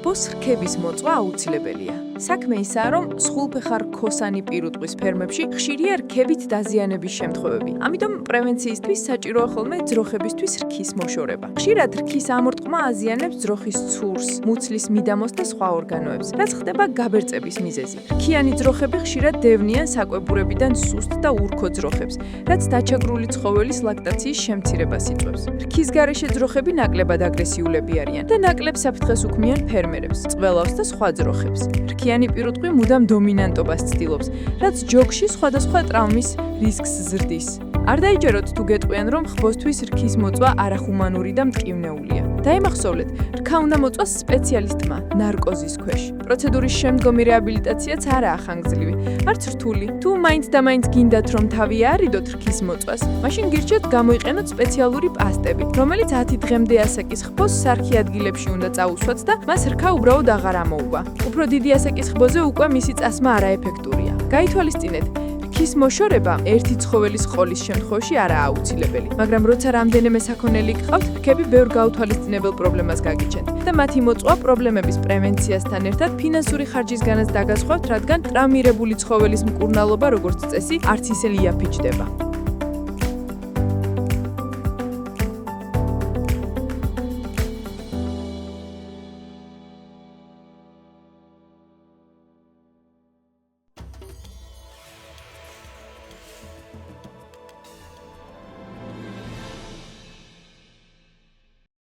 ხბოს რქების მოწვა აუცილებელია. საქმე ისაა, რომ სხულფეხა რქოსანი პირუტყვის ფერმებში ხშირია რქებით დაზიანების შემთხვევები. ამიტომ პრევენციისთვის საჭიროა ხოლმე ძროხებისთვის რქის მოშორება. ხშირად რქის ამორტყმა აზიანებს ძროხის ცურს, მუცლის მიდამოს და სხვა ორგანოებს, რაც ხდება გაბერწების მიზეზი. რქიანი ძროხები ხშირად დევნიან საკვებურებიდან სუსტ და ურქო ძროხებს, რაც დაჩაგრული ცხოველის ლაქტაციის შემცირებას იწვევს. რქის გარეშე ძროხები ნაკლებად აგრესიულები არიან და ნაკლებ საფრთხეს უქმნიან ფერმერებს, წყველავს და სხვა ძროხებს. რქიანი პირუტყვი მუდამ დომინანტობას ცდილობს, რაც ჯოგში სხვადასხვა ტრავმის რისკს ზრდის. არ დაიჯეროთ თუ გეტყვიან, რომ ხბოსთვის რქის მოწვა არახუმანური და მტკივნეულია. დაიმახსოვრეთ, რქა უნდა მოწვას სპეციალისტმა, ნარკოზის ქვეშ. პროცედურის შემდგომი რეაბილიტაციაც არაა ხანგრძლივი, არც რთული. თუ მაინც და მაინც გინდათ, რომ თავი აარიდოთ რქის მოწვას, მაშინ გირჩევთ გამოიყენოთ სპეციალური პასტები, რომელიც 10 დღემდე ასაკის ხბოს სარქი ადგილებში უნდა წაუსვათ და მას რქა უბრალოდ აღარ ამოუვა. უფრო დიდი ასაკის ხბოზე უკვე მისი წასმა არაეფექტურია. გაითვალისწინეთ, რქის მოშორება ერთი ცხოველის ყოლის შემთხვევაში არაა აუცილებელი, მაგრამ როცა რამდენიმე საქონელი გყავთ, რქები ბევრ გაუთვალისწინებელ პრობლემას გაგიჩენთ და მათი მოწვა პრობლემების პრევენციასთან ერთად ფინანსური ხარჯისგანაც დაგასხვავთ, რადგან ტრავმირებული ცხოველის მკურნალობა, როგორც წესი, არც ისე იაფიჩდება.